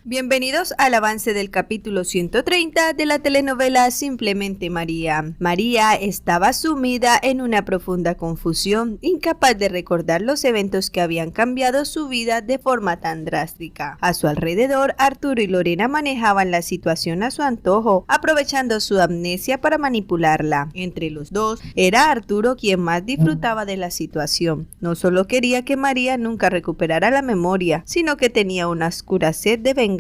Bienvenidos al avance del capítulo 130 de la telenovela Simplemente María. María estaba sumida en una profunda confusión, incapaz de recordar los eventos que habían cambiado su vida de forma tan drástica. A su alrededor, Arturo y Lorena manejaban la situación a su antojo, aprovechando su amnesia para manipularla. Entre los dos, era Arturo quien más disfrutaba de la situación. No solo quería que María nunca recuperara la memoria, sino que tenía una oscura sed de venganza,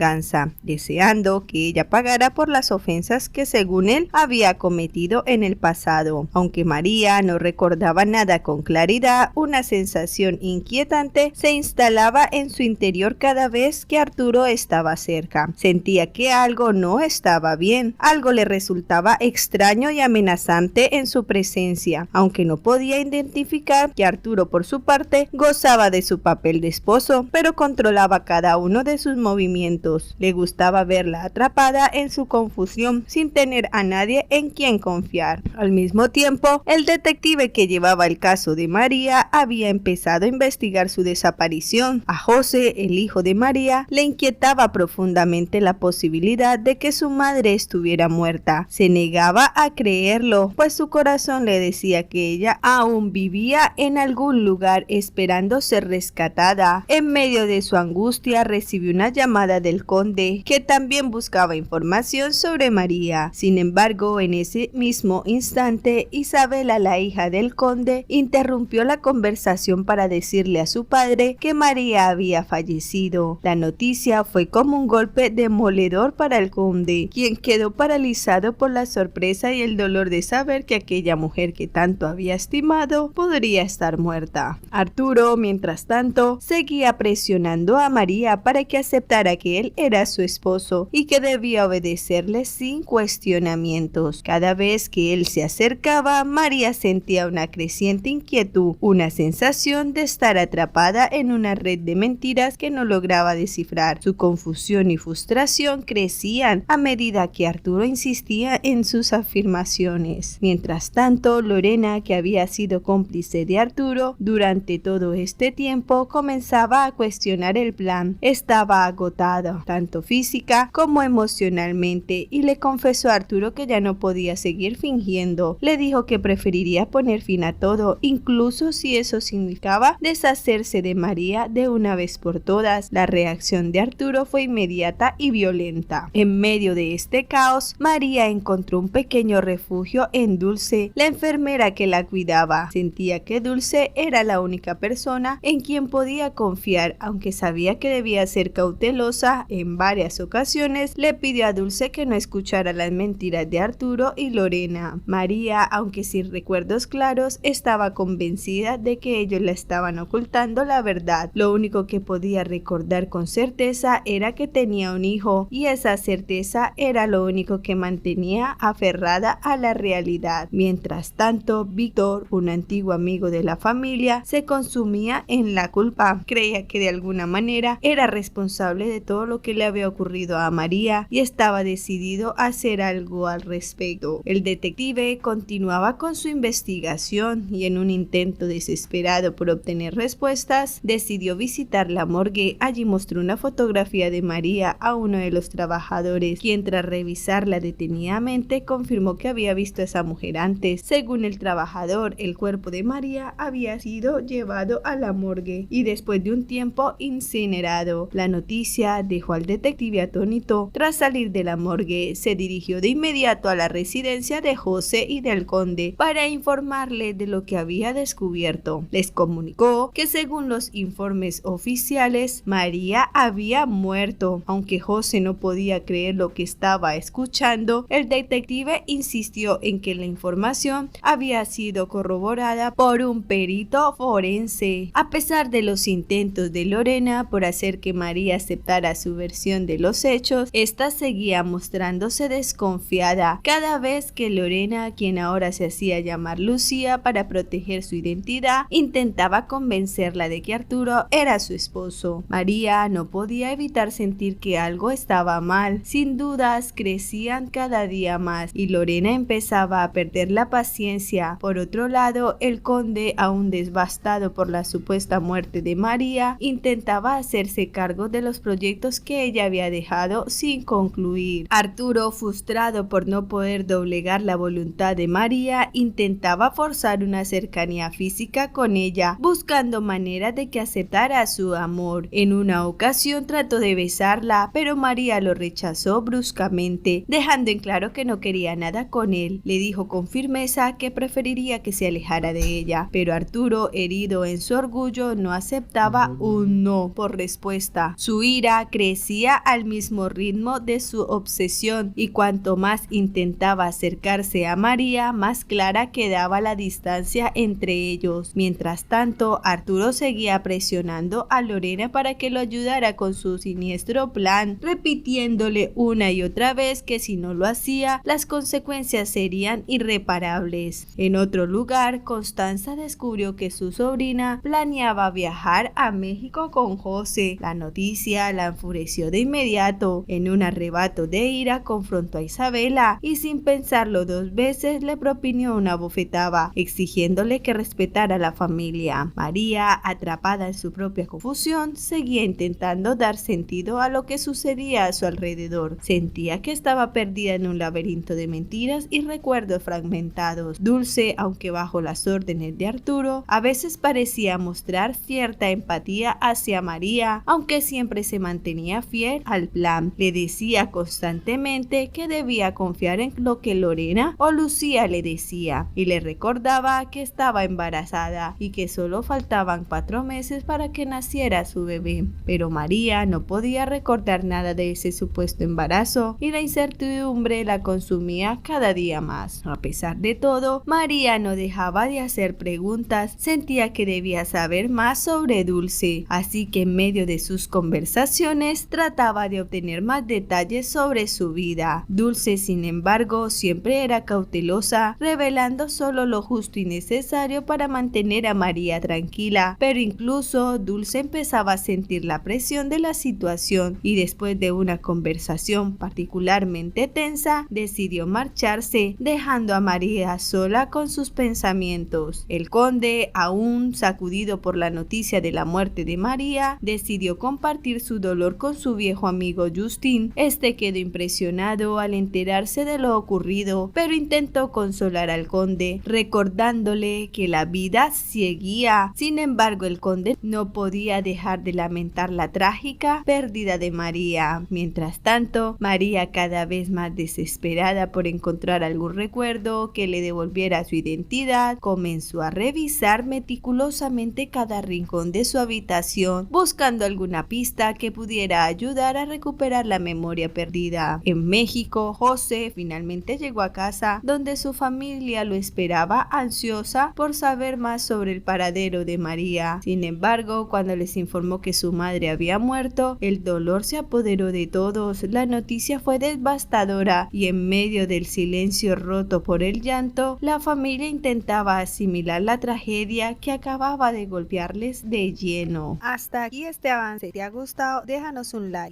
deseando que ella pagara por las ofensas que según él había cometido en el pasado. Aunque María no recordaba nada con claridad, una sensación inquietante se instalaba en su interior cada vez que Arturo estaba cerca. Sentía que algo no estaba bien, algo le resultaba extraño y amenazante en su presencia, aunque no podía identificar que Arturo por su parte gozaba de su papel de esposo, pero controlaba cada uno de sus movimientos. Le gustaba verla atrapada en su confusión sin tener a nadie en quien confiar. Al mismo tiempo, el detective que llevaba el caso de María había empezado a investigar su desaparición. A José, el hijo de María, le inquietaba profundamente la posibilidad de que su madre estuviera muerta. Se negaba a creerlo, pues su corazón le decía que ella aún vivía en algún lugar esperando ser rescatada. En medio de su angustia recibió una llamada del conde, que también buscaba información sobre María. Sin embargo, en ese mismo instante, Isabela, la hija del conde, interrumpió la conversación para decirle a su padre que María había fallecido. La noticia fue como un golpe demoledor para el conde, quien quedó paralizado por la sorpresa y el dolor de saber que aquella mujer que tanto había estimado podría estar muerta. Arturo, mientras tanto, seguía presionando a María para que aceptara que él era su esposo y que debía obedecerle sin cuestionamientos. Cada vez que él se acercaba, María sentía una creciente inquietud, una sensación de estar atrapada en una red de mentiras que no lograba descifrar. Su confusión y frustración crecían a medida que Arturo insistía en sus afirmaciones. Mientras tanto, Lorena, que había sido cómplice de Arturo durante todo este tiempo, comenzaba a cuestionar el plan. Estaba agotada, tanto física como emocionalmente, y le confesó a Arturo que ya no podía seguir fingiendo. Le dijo que preferiría poner fin a todo, incluso si eso significaba deshacerse de María de una vez por todas. La reacción de Arturo fue inmediata y violenta. En medio de este caos, María encontró un pequeño refugio en Dulce, la enfermera que la cuidaba. Sentía que Dulce era la única persona en quien podía confiar, aunque sabía que debía ser cautelosa. En varias ocasiones le pidió a Dulce que no escuchara las mentiras de Arturo y Lorena. María, aunque sin recuerdos claros, estaba convencida de que ellos la estaban ocultando la verdad. Lo único que podía recordar con certeza era que tenía un hijo, y esa certeza era lo único que mantenía aferrada a la realidad. Mientras tanto, Víctor, un antiguo amigo de la familia, se consumía en la culpa. Creía que de alguna manera era responsable de todo lo que le había ocurrido a María y estaba decidido a hacer algo al respecto. El detective continuaba con su investigación y, en un intento desesperado por obtener respuestas, decidió visitar la morgue. Allí mostró una fotografía de María a uno de los trabajadores, quien tras revisarla detenidamente confirmó que había visto a esa mujer antes. Según el trabajador, el cuerpo de María había sido llevado a la morgue y después de un tiempo incinerado. La noticia dejó al detective atónito. Tras salir de la morgue, se dirigió de inmediato a la residencia de José y del conde para informarle de lo que había descubierto. Les comunicó que según los informes oficiales, María había muerto. Aunque José no podía creer lo que estaba escuchando, el detective insistió en que la información había sido corroborada por un perito forense. A pesar de los intentos de Lorena por hacer que María aceptara su versión de los hechos, esta seguía mostrándose desconfiada. Cada vez que Lorena, quien ahora se hacía llamar Lucía para proteger su identidad, intentaba convencerla de que Arturo era su esposo, María no podía evitar sentir que algo estaba mal. Sin dudas, crecían cada día más y Lorena empezaba a perder la paciencia. Por otro lado, el conde, aún devastado por la supuesta muerte de María, intentaba hacerse cargo de los proyectos proyectos que ella había dejado sin concluir. Arturo, frustrado por no poder doblegar la voluntad de María, intentaba forzar una cercanía física con ella, buscando maneras de que aceptara su amor. En una ocasión trató de besarla, pero María lo rechazó bruscamente, dejando en claro que no quería nada con él. Le dijo con firmeza que preferiría que se alejara de ella, pero Arturo, herido en su orgullo, no aceptaba un no por respuesta. Su ira crecía al mismo ritmo de su obsesión, y cuanto más intentaba acercarse a María, más clara quedaba la distancia entre ellos. Mientras tanto, Arturo seguía presionando a Lorena para que lo ayudara con su siniestro plan, repitiéndole una y otra vez que si no lo hacía, las consecuencias serían irreparables. En otro lugar, Constanza descubrió que su sobrina planeaba viajar a México con José. La noticia la enfureció de inmediato. En un arrebato de ira, confrontó a Isabela y sin pensarlo dos veces le propinó una bofetada, exigiéndole que respetara a la familia. María, atrapada en su propia confusión, seguía intentando dar sentido a lo que sucedía a su alrededor. Sentía que estaba perdida en un laberinto de mentiras y recuerdos fragmentados. Dulce, aunque bajo las órdenes de Arturo, a veces parecía mostrar cierta empatía hacia María, aunque siempre se mantenía fiel al plan. Le decía constantemente que debía confiar en lo que Lorena o Lucía le decía, y le recordaba que estaba embarazada y que solo faltaban 4 meses para que naciera su bebé. Pero María no podía recordar nada de ese supuesto embarazo y la incertidumbre la consumía cada día más. A pesar de todo, María no dejaba de hacer preguntas, sentía que debía saber más sobre Dulce, así que en medio de sus conversaciones trataba de obtener más detalles sobre su vida. Dulce, sin embargo, siempre era cautelosa, revelando solo lo justo y necesario para mantener a María tranquila, pero incluso Dulce empezaba a sentir la presión de la situación y después de una conversación particularmente tensa, decidió marcharse, dejando a María sola con sus pensamientos. El conde, aún sacudido por la noticia de la muerte de María, decidió compartir su dolor con su viejo amigo Justin. Este quedó impresionado al enterarse de lo ocurrido, pero intentó consolar al conde, recordándole que la vida seguía. Sin embargo, el conde no podía dejar de lamentar la trágica pérdida de María. Mientras tanto, María, cada vez más desesperada por encontrar algún recuerdo que le devolviera su identidad, comenzó a revisar meticulosamente cada rincón de su habitación, buscando alguna pista que pudiera ayudar a recuperar la memoria perdida. En México, José finalmente llegó a casa, donde su familia lo esperaba ansiosa por saber más sobre el paradero de María. Sin embargo, cuando les informó que su madre había muerto, el dolor se apoderó de todos. La noticia fue devastadora y en medio del silencio roto por el llanto, la familia intentaba asimilar la tragedia que acababa de golpearles de lleno. Hasta aquí este avance. ¿Te ha gustado? Déjanos un like.